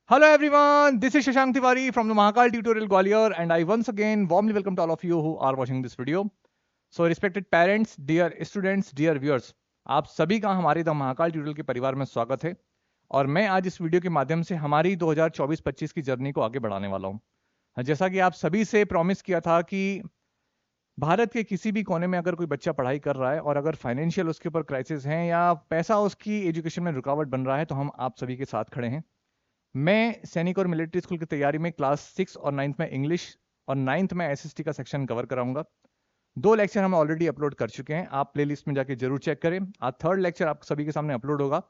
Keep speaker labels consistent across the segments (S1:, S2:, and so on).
S1: Hello everyone, this is Shashank Tiwari from the Mahakal Tutorial Gwalior and I once again warmly welcome to all of you who are watching this video. So respected parents, dear students, dear viewers, आप सभी का हमारे the Mahakal tutorial के परिवार में स्वागत है और मैं आज इस वीडियो के माध्यम से हमारी 2024-25 की जर्नी को आगे बढ़ाने वाला हूं। जैसा कि आप सभी से प्रॉमिस किया था कि भारत के किसी भी कोने में अगर कोई बच्चा पढ़ाई कर रहा है और अगर फाइनेंशियल उसके ऊपर क्राइसिस है या पैसा उसकी एजुकेशन में रुकावट बन रहा है तो हम आप सभी के साथ खड़े हैं। मैं सैनिक और मिलिट्री स्कूल की तैयारी में क्लास 6 और 9th में इंग्लिश और 9th में एसएसटी का सेक्शन कवर कराऊंगा। 2 लेक्चर हम ऑलरेडी अपलोड कर चुके हैं, आप प्लेलिस्ट में जाके जरूर चेक करें। आज 3rd लेक्चर आप सभी के सामने अपलोड होगा।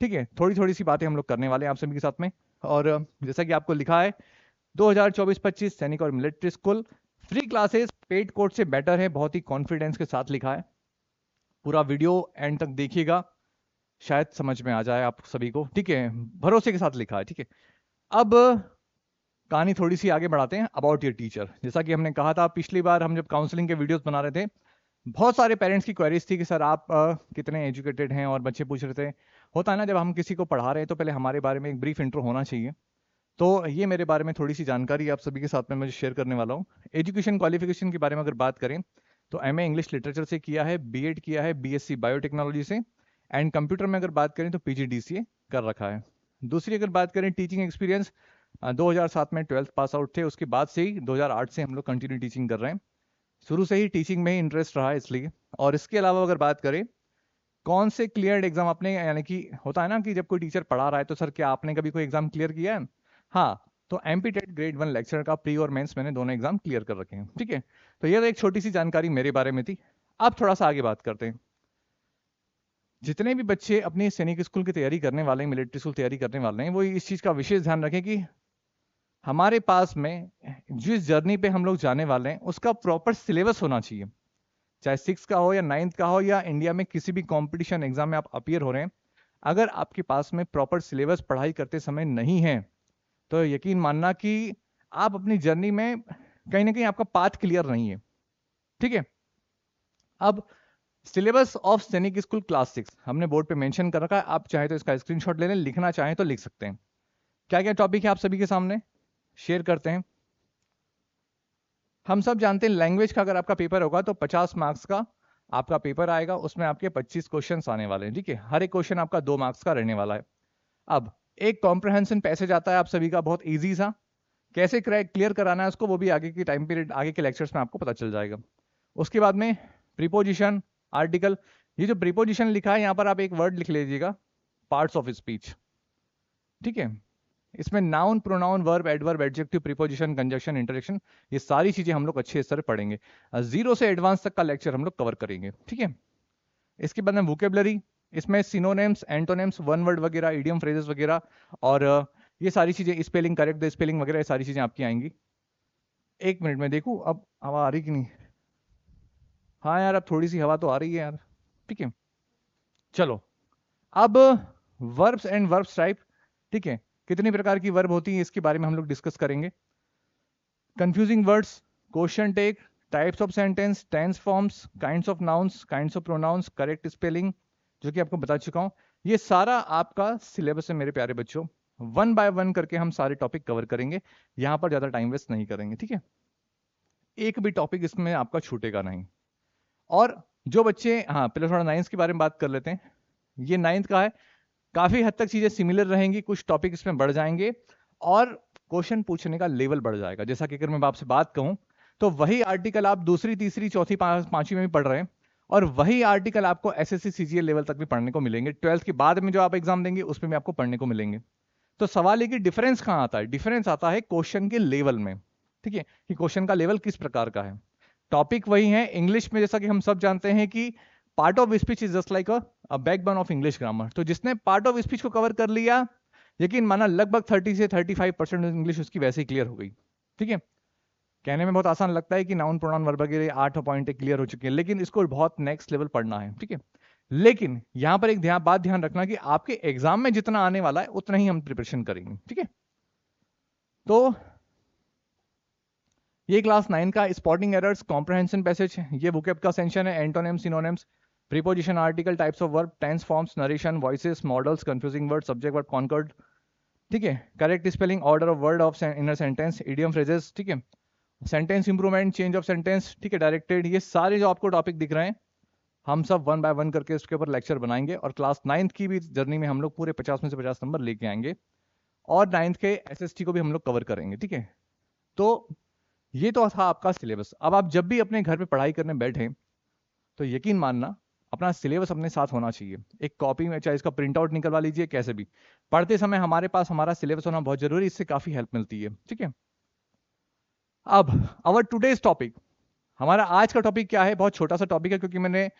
S1: ठीक है, थोड़ी थोड़ी सी बातें हम लोग करने वाले हैं आप सभी के साथ में। और जैसा कि आपको लिखा है 2024-25 सैनिक और military school free classes paid course से बेटर है, बहुत ही कॉन्फिडेंस के साथ लिखा है। पूरा वीडियो एंड तक देखिएगा, शायद समझ में आ जाए आप सभी को। ठीक है, भरोसे के साथ लिखा है। ठीक है, अब कहानी थोड़ी सी आगे बढ़ाते हैं अबाउट योर टीचर। जैसा कि हमने कहा था पिछली बार हम जब काउंसलिंग के वीडियोस बना रहे थे, बहुत सारे पेरेंट्स की क्वेरीज थी कि सर आप कितने एजुकेटेड हैं, और बच्चे पूछ रहे थे, होता है ना जब हम किसी को पढ़ा रहे हैं तो पहले हमारे बारे में एक ब्रीफ इंट्रो होना चाहिए। तो ये मेरे बारे में थोड़ी सी जानकारी आप सभी के साथ में मैं शेयर करने वाला हूँ। एजुकेशन क्वालिफिकेशन के बारे में अगर बात करें तो एमए इंग्लिश लिटरेचर से किया है, बीएड किया है बीएससी बायोटेक्नोलॉजी से, एंड कंप्यूटर में अगर बात करें तो पीजीडीसीए कर रखा है। दूसरी अगर बात करें टीचिंग एक्सपीरियंस, 2007 में 12th पास आउट थे, उसके बाद से ही 2008 से हम लोग कंटिन्यू टीचिंग कर रहे हैं। शुरू से ही टीचिंग में ही इंटरेस्ट रहा है इसलिए। और इसके अलावा अगर बात करें कौन से क्लियर एग्जाम आपने, यानी कि होता है ना कि जब कोई टीचर पढ़ा रहा है तो सर क्या आपने कभी कोई एग्जाम क्लियर किया है? हाँ, तो एमपी टेट ग्रेड 1 लेक्चर का प्री और मेंस मैंने दोनों एग्जाम क्लियर कर रखे हैं। ठीक है, तो ये तो एक छोटी सी जानकारी मेरे बारे में थी। अब थोड़ा सा आगे बात करते हैं। जितने भी बच्चे अपनी सैनिक स्कूल की तैयारी करने वाले हैं, मिलिट्री स्कूल तैयारी करने वाले हैं, वो इस चीज का विशेष ध्यान रखें कि हमारे पास में जिस जर्नी पे हम लोग जाने वाले हैं उसका प्रॉपर सिलेबस होना चाहिए। चाहे 6 का हो या 9th का हो या इंडिया में किसी भी कंपटीशन एग्जाम में आप अपीयर हो रहे हैं, अगर आपके पास में प्रॉपर सिलेबस पढ़ाई करते समय नहीं है तो यकीन मानना कि आप अपनी जर्नी में कहीं ना कहीं आपका पाथ क्लियर नहीं है। ठीक है, अब सिलेबस ऑफ सैनिक स्कूल क्लास 6 हमने बोर्ड पे मेंशन कर रखा है, आप चाहे तो इसका स्क्रीनशॉट ले लें, लिखना चाहें तो लिख सकते हैं। क्या क्या टॉपिक है आप सभी के सामने शेयर करते हैं। हम सब जानते हैं लैंग्वेज का अगर आपका पेपर होगा तो 50 मार्क्स का आपका पेपर आएगा, उसमें आपके 25 क्वेश्चंस आने वाले हैं। ठीक है, हर एक क्वेश्चन आपका 2 मार्क्स का रहने वाला है। अब एक कॉम्प्रहेंशन पैसेज आता है आप सभी का, बहुत इजी सा, कैसे क्लियर कराना है उसको वो भी आगे की टाइम पीरियड, आगे के लेक्चर्स में आपको पता चल जाएगा। उसके बाद में प्रीपोजिशन, आर्टिकल। ये जो प्रीपोजिशन लिखा है यहाँ पर आप एक वर्ड लिख लीजिएगा, पार्ट्स ऑफ स्पीच। ठीक है, इसमें noun, pronoun, verb, adverb, adjective, preposition, conjunction, interaction, ये सारी चीजें हम लोग अच्छे स्तर पढ़ेंगे। 0 से एडवांस तक का लेक्चर हम लोग कवर करेंगे। ठीक है, इसके बाद में वोकेबलरी, इसमें सिनोनिम्स, एंटोनिम्स, वन वर्ड वगैरह, इडियम फ्रेजेस वगैरह, और ये सारी चीजें, स्पेलिंग, करेक्ट द स्पेलिंग वगैरह, ये सारी चीजें आपकी आएंगी। एक मिनट में देखूं अब हवा आ रही कि नहीं। हाँ यार, अब थोड़ी सी हवा तो आ रही है यार। ठीक है, चलो अब वर्ब्स एंड वर्ब्स टाइप। ठीक है, कितनी प्रकार की वर्ब होती है इसके बारे में हम लोग डिस्कस करेंगे। Confusing words, question tag, types of sentence, tense forms, kinds of nouns, kinds of pronouns, correct spelling, जो कि आपको बता चुका हूं। ये सारा आपका सिलेबस है मेरे प्यारे बच्चों, 1 बाय 1 करके हम सारे टॉपिक कवर करेंगे, यहां पर ज्यादा टाइम वेस्ट नहीं करेंगे। ठीक है, एक भी टॉपिक इसमें आपका छूटेगा नहीं। और जो बच्चे, हाँ पहले थोड़ा 9th के बारे में बात कर लेते हैं। ये 9th का है, काफी हद तक चीजें सिमिलर रहेंगी, कुछ टॉपिक इसमें बढ़ जाएंगे और क्वेश्चन पूछने का लेवल बढ़ जाएगा। जैसा कि अगर मैं आपसे बात कहूं तो वही आर्टिकल आप दूसरी, तीसरी, चौथी, पांचवी में भी पढ़ रहे हैं, और वही आर्टिकल आपको एसएससी सीजीएल लेवल तक भी पढ़ने को मिलेंगे। 12th के बाद में जो आप एग्जाम देंगे उसमें भी आपको पढ़ने को मिलेंगे। तो सवाल है कि डिफरेंस कहां आता है? डिफरेंस आता है क्वेश्चन के लेवल में। ठीक है, कि क्वेश्चन का लेवल किस प्रकार का है। टॉपिक वही है इंग्लिश में, जैसा कि हम सब जानते हैं कि part of speech is just like a backbone of English grammar. तो जिसने पार्ट ऑफ स्पीच को कवर कर लिया, यकीन माना लगभग 30 से 35% इंग्लिश उसकी वैसे ही क्लियर हो गई। ठीक है, कहने में बहुत आसान लगता है कि नाउन, प्रोनाउन, वर्ब वगैरह 8 पॉइंट क्लियर हो चुके हैं, लेकिन इसको बहुत नेक्स्ट लेवल पढ़ना है। ठीक है, लेकिन यहां पर एक बात ध्यान रखना कि आपके एग्जाम में जितना आने वाला है उतना ही हम प्रिपरेशन करेंगे। ठीक है, तो ये क्लास 9 का स्पॉटिंग एरर्स, कॉम्प्रहेंशन पैसेज, ये वोकैब का सेक्शन है, antonyms, synonyms, preposition, article, types of verb, tense forms, narration, voices, modals, confusing word, subject verb, concord. ठीक है, correct spelling, order of word of inner sentence, idiom phrases, ठीक है, sentence improvement, change of sentence, ठीक है, directed, ये सारे जो आपको टॉपिक दिख रहे हैं हम सब वन बाय वन करके उसके ऊपर लेक्चर बनाएंगे और क्लास 9th की भी जर्नी में हम लोग पूरे 50 में से 50 नंबर लेके आएंगे और 9th के एसएसटी को भी हम लोग कवर करेंगे। ठीक है, तो ये तो था आपका सिलेबस। अब आप जब भी अपने घर पे पढ़ाई करने बैठे तो यकीन मानना अपना सिलेबस अपने साथ होना चाहिए। एक कॉपी में चाहे इसका प्रिंट आउट निकलवा लीजिए, कैसे भी पढ़ते समय हमारे पास हमारा सिलेबस होना बहुत जरूरी, इससे काफी हेल्प मिलती है। ठीक है, अब आवर टुडेज टॉपिक, हमारा आज का टॉपिक क्या है, बहुत छोटा सा टॉपिक है क्योंकि मैंने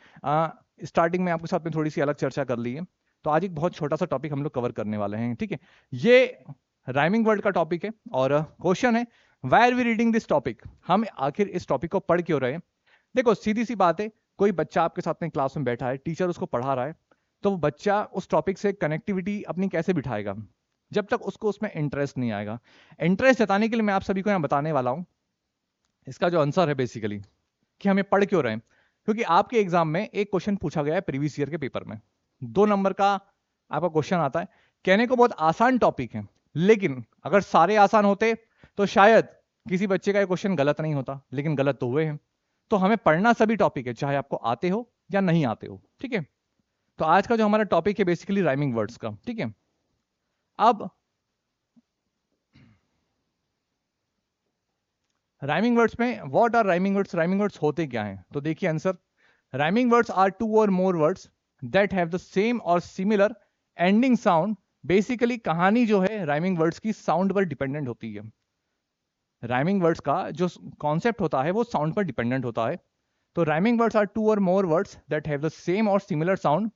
S1: स्टार्टिंग में आपके साथ में थोड़ी सी अलग चर्चा कर ली है, तो आज एक बहुत छोटा सा टॉपिक हम लोग कवर करने वाले हैं। ठीक है, ये राइमिंग वर्ड का टॉपिक है और क्वेश्चन है why are we reading this topic, हम आखिर इस टॉपिक को पढ़ क्यों रहे हैं। देखो सीधी सी बात है, कोई बच्चा आपके साथ में क्लास में बैठा है, टीचर उसको पढ़ा रहा है, तो वो बच्चा उस टॉपिक से कनेक्टिविटी अपनी कैसे बिठाएगा जब तक उसको उसमें इंटरेस्ट नहीं आएगा। इंटरेस्ट जताने के लिए मैं आप सभी को यहाँ बताने वाला हूँ इसका जो आंसर है बेसिकली कि हमें पढ़ क्यों रहे हैं। क्योंकि आपके एग्जाम में एक क्वेश्चन पूछा गया है प्रीवियस ईयर के पेपर में, 2 नंबर का आपका क्वेश्चन आता है। कहने को बहुत आसान टॉपिक है, लेकिन अगर सारे आसान होते तो शायद किसी बच्चे का ये क्वेश्चन गलत नहीं होता, लेकिन गलत तो हुए हैं। तो हमें पढ़ना सभी टॉपिक है, चाहे आपको आते हो या नहीं आते हो। ठीक है, तो आज का जो हमारा टॉपिक है बेसिकली राइमिंग वर्ड्स का। ठीक है, अब राइमिंग वर्ड्स में what are rhyming words, rhyming words होते क्या हैं, तो देखिए answer, rhyming words are 2 or more words that have the same or similar ending sound. Basically कहानी जो है राइमिंग वर्ड्स की साउंड पर डिपेंडेंट होती है। राइमिंग वर्ड्स का जो कॉन्सेप्ट होता है वो साउंड पर डिपेंडेंट होता है। तो rhyming words are 2 or more words that have the same or similar sound.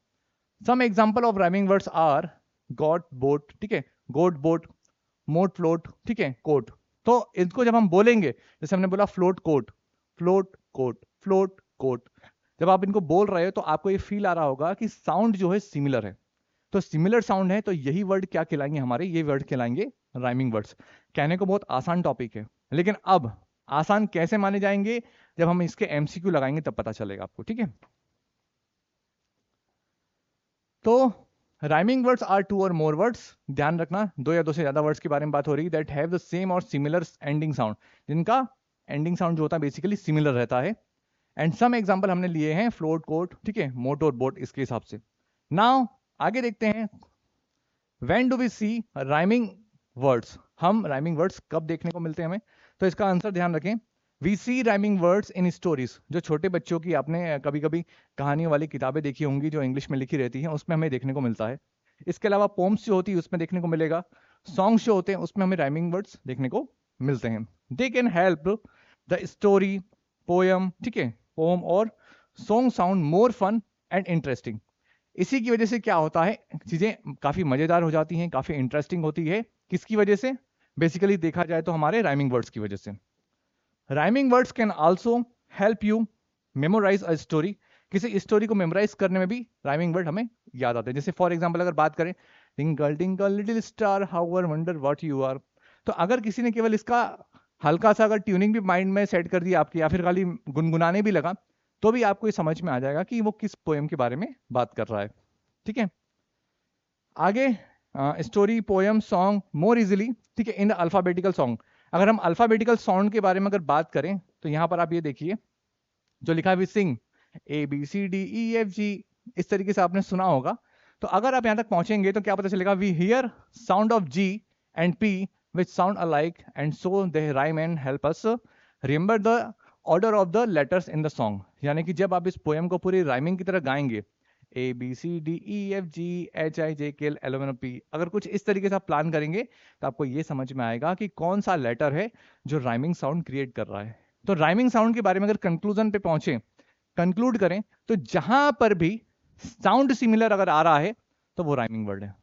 S1: Some example of rhyming words are got boat, ठीक है, गोट बोट, मोट फ्लोट, ठीक है, कोट। तो इसको जब हम बोलेंगे, जैसे हमने बोला float coat, float coat, float coat, जब आप इनको बोल रहे हो तो आपको ये फील आ रहा होगा कि साउंड जो है सिमिलर है। तो सिमिलर साउंड है तो यही वर्ड क्या कहलाएंगे हमारे, ये वर्ड कहलाएंगे राइमिंग वर्ड्स। कहने को बहुत आसान टॉपिक है, लेकिन अब आसान कैसे माने जाएंगे जब हम इसके एमसीक्यू लगाएंगे तब पता चलेगा आपको। ठीक है, तो rhyming words are 2 or more words, ध्यान रखना 2 या 2 से ज्यादा वर्ड्स के बारे में बात हो रही है, that have the same or similar ending sound, जिनका एंडिंग साउंड जो होता है बेसिकली सिमिलर रहता है। एंड सम एग्जांपल हमने लिए हैं फ्लोट कोट, ठीक है, मोटर बोट, इसके हिसाब से। नाउ आगे देखते हैं, when do we see rhyming words, हम राइमिंग वर्ड्स कब देखने को मिलते हैं हमें, तो इसका आंसर ध्यान रखें, we see rhyming words in stories. जो छोटे बच्चों की आपने कभी कभी कहानियों वाली किताबें देखी होंगी जो इंग्लिश में लिखी रहती हैं, उसमें हमें देखने को मिलता है। इसके अलावा पोम्स जो होती है उसमें देखने को मिलेगा, सॉन्ग्स जो होते हैं उसमें हमें राइमिंग वर्ड्स देखने को मिलते हैं। They can help the story, poem, ठीक है, पोम और song sound more fun and interesting. इसी की वजह से क्या होता है, चीजें काफी मजेदार हो जाती हैं, काफी इंटरेस्टिंग होती है। किसकी वजह से, बेसिकली देखा जाए तो हमारे राइमिंग वर्ड्स की वजह से। Rhyming words can also help you memorize a story. किसी स्टोरी को मेमोराइज करने में भी राइमिंग वर्ड हमें याद आते हैं। जैसे फॉर एग्जांपल अगर बात करें, twinkle twinkle little star how I wonder what you are, तो अगर किसी ने केवल इसका हल्का सा अगर ट्यूनिंग भी माइंड में सेट कर दिया आपकी, या फिर खाली गुनगुनाने भी लगा, तो भी आपको ये समझ में आ जाएगा कि वो किस पोएम के बारे में बात कर रहा है। ठीक है, आगे स्टोरी, पोएम, सॉन्ग मोर इजिली, ठीक है, इन द अल्फाबेटिकल सॉन्ग। अगर हम अल्फाबेटिकल साउंड के बारे में अगर बात करें तो यहां पर आप ये देखिए जो लिखा है वी सिंग ABCDEFG, इस तरीके से आपने सुना होगा। तो अगर आप यहां तक पहुंचेंगे तो क्या पता चलेगा, we hear sound of G and P which sound alike and so they rhyme and help us remember the order of the letters in the song। यानी कि जब आप इस पोएम को पूरी राइमिंग की तरह गाएंगे, ABCDEFGHIJKLMNOP, अगर कुछ इस तरीके से आप प्लान करेंगे तो आपको ये समझ में आएगा कि कौन सा लेटर है जो राइमिंग साउंड क्रिएट कर रहा है। तो राइमिंग साउंड के बारे में अगर कंक्लूजन पे पहुंचे, कंक्लूड करें, तो जहां पर भी साउंड सिमिलर अगर आ रहा है तो वो राइमिंग वर्ड है।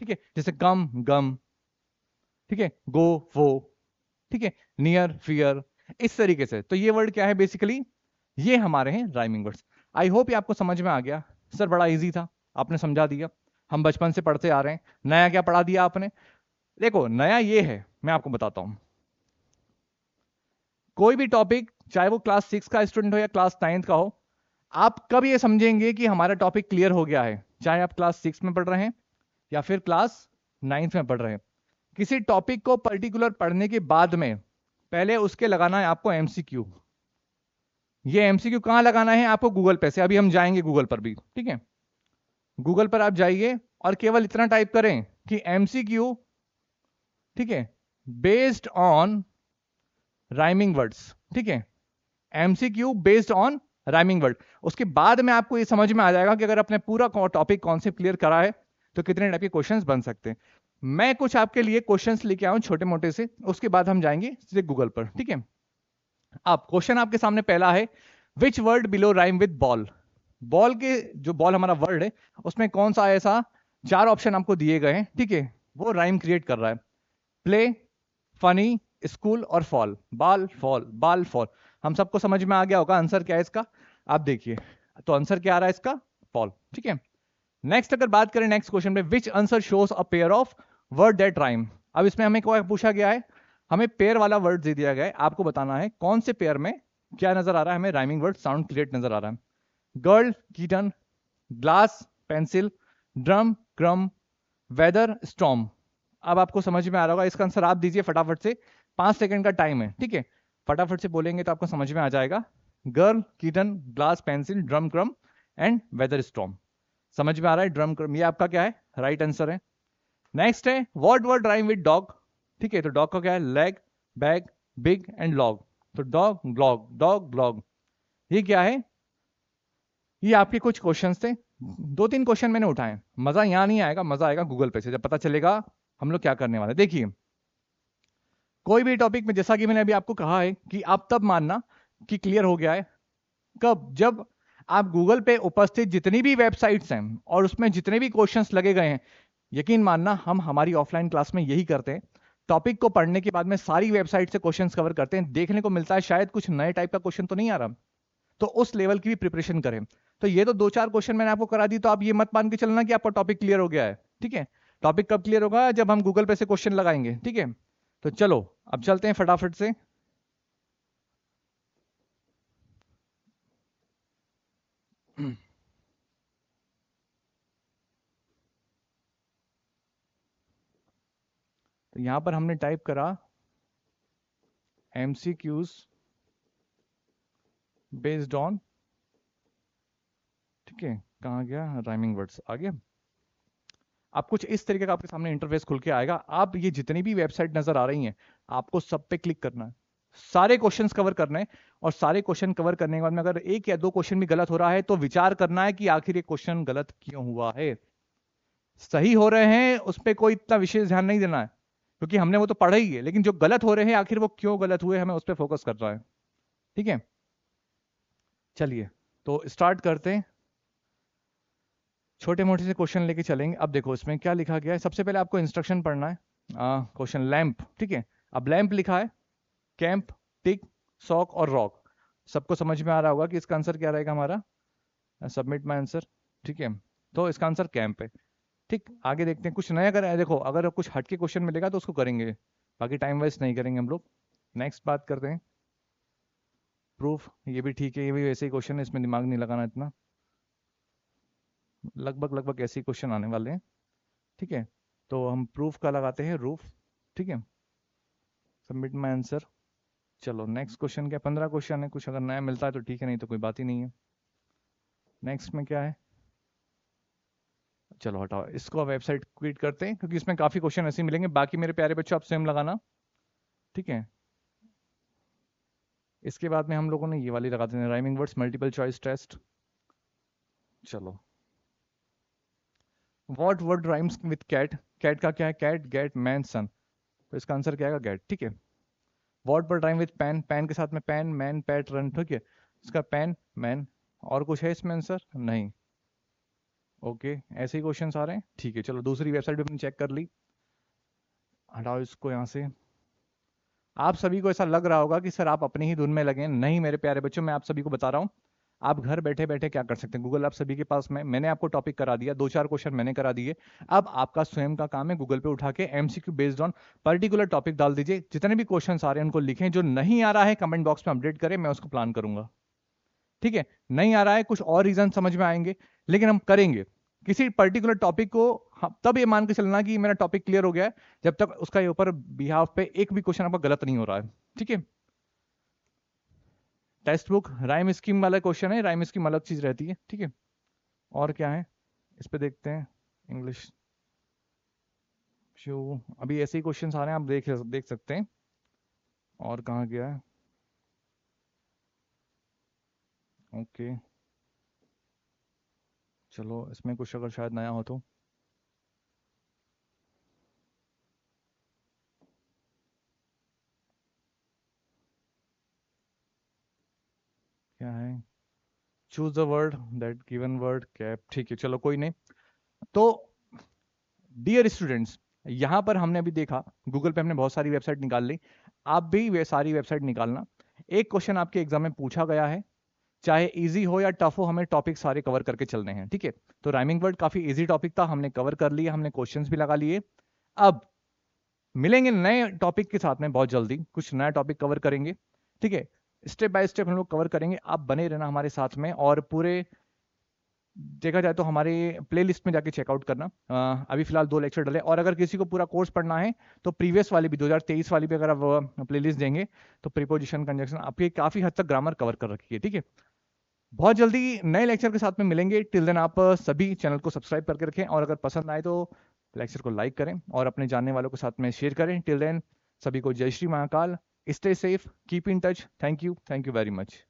S1: ठीक है, जैसे कम गम, ठीक है, गो वो, ठीक है, नियर फियर, इस तरीके से। तो ये वर्ड क्या है, बेसिकली ये हमारे हैं राइमिंग वर्ड्स। आई होप ये आपको समझ में आ गया। सर बड़ा इजी था, आपने समझा दिया, हम बचपन से पढ़ते आ रहे हैं, नया क्या पढ़ा दिया आपने। देखो नया ये है, मैं आपको बताता हूं, कोई भी टॉपिक चाहे वो क्लास 6 का स्टूडेंट हो या क्लास 9th का हो, आप कब ये समझेंगे कि हमारा टॉपिक क्लियर हो गया है, चाहे आप क्लास 6 में पढ़ रहे हैं या फिर क्लास 9th में पढ़ रहे हैं। किसी टॉपिक को पर्टिकुलर पढ़ने के बाद में पहले उसके लगाना है आपको एमसीक्यू। ये एमसीक्यू कहां लगाना है आपको? गूगल पे से। अभी हम जाएंगे गूगल पर भी, ठीक है। गूगल पर आप जाइए और केवल इतना टाइप करें कि एमसीक्यू, ठीक है, बेस्ड ऑन राइमिंग वर्ड्स, ठीक है, MCQ based on rhyming word. उसके बाद में आपको ये समझ में आ जाएगा कि अगर अपने पूरा टॉपिक कॉन्सेप्ट क्लियर करा है तो कितने टाइप के क्वेश्चंस बन सकते हैं। मैं कुछ आपके लिए क्वेश्चंस लेके आऊं छोटे मोटे से, उसके बाद हम जाएंगे सीधे गूगल पर, ठीक है। अब क्वेश्चन आपके सामने पहला है, which word below rhyme with ball. Ball के जो बॉल हमारा वर्ड है उसमें कौन सा ऐसा 4 ऑप्शन आपको दिए गए हैं, ठीक है, वो राइम क्रिएट कर रहा है। प्ले, फनी, स्कूल और फॉल। बाल फॉल, बाल फॉल, हम सबको समझ में आ गया होगा आंसर क्या है इसका। आप देखिए तो आंसर क्या आ रहा है इसका? फॉल, ठीक है। नेक्स्ट अगर बात करें नेक्स्ट क्वेश्चन में, विच answer shows a pair of word that rhyme. अब इसमें हमें क्या पूछा गया है? हमें पेयर वाला वर्ड दे दिया गया है, आपको बताना है कौन से पेयर में क्या नजर आ रहा है हमें राइमिंग वर्ड साउंड क्रिएट नजर आ रहा है। Girl, kitten, glass, pencil, drum, क्रम, वेदर, स्टॉर्म। अब आपको समझ में आ रहा होगा, इसका आंसर आप दीजिए फटाफट से, 5 सेकंड का टाइम है, ठीक है। फटाफट से बोलेंगे तो आपको समझ में आ जाएगा। Girl, kitten, glass, pencil, drum, क्रम एंड वेदर स्टॉर्म। समझ में आ रहा है? ड्रम क्रम, ये आपका क्या है? राइट आंसर है। नेक्स्ट है, what word rhyme with dog, ठीक है। तो डॉग का क्या है? Leg, bag, big and log. तो डॉग, ब्लॉग, डॉग, ब्लॉग, ये क्या है? ये आपके कुछ क्वेश्चंस थे, 2-3 क्वेश्चन मैंने उठाए। मजा यहां नहीं आएगा, मजा आएगा गूगल पे से, जब पता चलेगा हम लोग क्या करने वाले। देखिए कोई भी टॉपिक में, जैसा कि मैंने अभी आपको कहा है कि आप तब मानना कि क्लियर हो गया है कब? जब आप गूगल पे उपस्थित जितनी भी वेबसाइट्स हैं और उसमें जितने भी क्वेश्चंस लगे गए हैं, यकीन मानना हम हमारी ऑफलाइन क्लास में यही करते हैं। टॉपिक को पढ़ने के बाद में सारी वेबसाइट से क्वेश्चंस कवर करते हैं, देखने को मिलता है शायद कुछ नए टाइप का क्वेश्चन तो नहीं आ रहा, तो उस लेवल की भी प्रिपरेशन करें। तो ये तो 2-4 क्वेश्चन मैंने आपको करा दी, तो आप ये मत मान के चलना कि आपका टॉपिक क्लियर हो गया है, ठीक है। टॉपिक कब क्लियर होगा? जब हम गूगल पे से क्वेश्चन लगाएंगे, ठीक है। तो चलो अब चलते हैं फटाफट से। तो यहां पर हमने टाइप करा MCQs बेस्ड ऑन, ठीक है, कहां गया? राइमिंग वर्ड्स आ गया। अब कुछ इस तरीके का आपके सामने इंटरफेस खुल के आएगा। आप ये जितनी भी वेबसाइट नजर आ रही हैं, आपको सब पे क्लिक करना है, सारे क्वेश्चंस कवर करने हैं। और सारे क्वेश्चन कवर करने के बाद में अगर 1 या 2 क्वेश्चन भी गलत हो रहा है तो विचार करना है कि आखिर ये क्वेश्चन गलत क्यों हुआ है। सही हो रहे हैं उस पर कोई इतना विशेष ध्यान नहीं देना है, क्योंकि हमने वो तो पढ़ा ही है, लेकिन जो गलत हो रहे हैं आखिर वो क्यों गलत हुए, हमें उस पर फोकस करना है, ठीक है। चलिए तो स्टार्ट करते हैं, छोटे मोटे से क्वेश्चन लेके चलेंगे। अब देखो इसमें क्या लिखा गया है, सबसे पहले आपको इंस्ट्रक्शन पढ़ना है। क्वेश्चन लैंप, ठीक है। अब लैंप लिखा है, कैंप, टिक, सॉक और रॉक। सबको समझ में आ रहा होगा कि इसका आंसर क्या रहेगा हमारा? सबमिट माय आंसर, ठीक है। तो इसका आंसर कैंप है, ठीक। आगे देखते हैं कुछ नया कर, देखो अगर कुछ हटके क्वेश्चन मिलेगा तो उसको करेंगे, बाकी टाइम वेस्ट नहीं करेंगे हम लोग। नेक्स्ट बात करते हैं, प्रूफ, ये भी ठीक है, ये भी वैसे ही क्वेश्चन है, इसमें दिमाग नहीं लगाना इतना, लगभग ऐसे ही क्वेश्चन आने वाले हैं, ठीक है। तो हम प्रूफ का लगाते हैं रूफ, ठीक है। Submit my answer. चलो नेक्स्ट क्वेश्चन क्या, 15 क्वेश्चन है, कुछ अगर नया मिलता है तो ठीक है, नहीं तो कोई बात ही नहीं है। नेक्स्ट में क्या है? चलो हटाओ इसको, वेबसाइट क्विट करते हैं क्योंकि इसमें काफी क्वेश्चन ऐसे मिलेंगे। बाकी मेरे प्यारे बच्चों आप स्वयं लगाना, ठीक है। इसके बाद में हम लोगों ने ये वाली लगा देना, rhyming words multiple choice test. चलो, what word rhymes with cat. Cat का क्या है? Cat, get, man, sun. तो इसका आंसर क्या आएगा? गेट, ठीक है। What word rhyme with pan. Pan के साथ में पैन, मैन, पैट, रन, ठीक है। इसका पैन, मैन। और कुछ है इसमें आंसर? नहीं। ओके, ऐसे ही क्वेश्चंस आ रहे हैं, ठीक है। चलो दूसरी वेबसाइट भी अपनी चेक कर ली, हटाओ इसको यहाँ से। आप सभी को ऐसा लग रहा होगा कि सर आप अपनी ही धुन में लगे हैं। नहीं मेरे प्यारे बच्चों, मैं आप सभी को बता रहा हूँ, आप घर बैठे बैठे क्या कर सकते हैं। गूगल आप सभी के पास में, मैंने आपको टॉपिक करा दिया, 2-4 क्वेश्चन मैंने करा दिए। अब आपका स्वयं का काम है गूगल पे उठा के MCQ based on particular topic डाल दीजिए। जितने भी क्वेश्चन आ रहे हैं उनको लिखें, जो नहीं आ रहा है कमेंट बॉक्स में अपडेट करें, मैं उसको प्लान करूंगा, ठीक है। नहीं आ रहा है, कुछ और रीजन समझ में आएंगे, लेकिन हम करेंगे। किसी पर्टिकुलर टॉपिक को तब ये मान के चलना कि मेरा टॉपिक क्लियर हो गया है जब तक उसका ऊपर बिहाफ पे एक भी क्वेश्चन आपका गलत नहीं हो रहा है, ठीक है। टेक्स्ट बुक राइम स्कीम वाला क्वेश्चन है, राइम स्कीम अलग चीज रहती है, ठीक है। और क्या है इस पे देखते हैं, इंग्लिश जो अभी ऐसे ही क्वेश्चन आ रहे हैं, आप देख सकते हैं। और कहाँ गया है, ओके चलो इसमें कुछ अगर शायद नया हो तो। क्या है, choose the word that given word cap, ठीक है चलो कोई नहीं। तो डियर स्टूडेंट्स, यहां पर हमने अभी देखा गूगल पे हमने बहुत सारी वेबसाइट निकाल ली, आप भी वे सारी वेबसाइट निकालना। एक क्वेश्चन आपके एग्जाम में पूछा गया है, चाहे इजी हो या टफ हो, हमें टॉपिक सारे कवर करके चलने हैं, ठीक है। तो राइमिंग वर्ड काफी इजी टॉपिक था, हमने कवर कर लिया, हमने क्वेश्चंस भी लगा लिए। अब मिलेंगे नए टॉपिक के साथ में बहुत जल्दी, कुछ नया टॉपिक कवर करेंगे, ठीक है। स्टेप बाय स्टेप हम लोग कवर करेंगे, आप बने रहना हमारे साथ में। और पूरे देखा जाए तो हमारे प्लेलिस्ट में जाके चेकआउट करना। अभी फिलहाल 2 लेक्चर डले, और अगर किसी को पूरा कोर्स पढ़ना है तो प्रीवियस वाली भी 2023 वाली भी अगर आप प्लेलिस्ट देंगे तो प्रीपोजिशन कंजक्शन आपकी काफी हद तक ग्रामर कवर कर रखी है, ठीक है। बहुत जल्दी नए लेक्चर के साथ में मिलेंगे, टिल देन आप सभी चैनल को सब्सक्राइब करके रखें, और अगर पसंद आए तो लेक्चर को लाइक करें और अपने जानने वालों के साथ में शेयर करें। टिल देन सभी को जय Shri Mahakal, stay safe, keep in touch, thank you very much.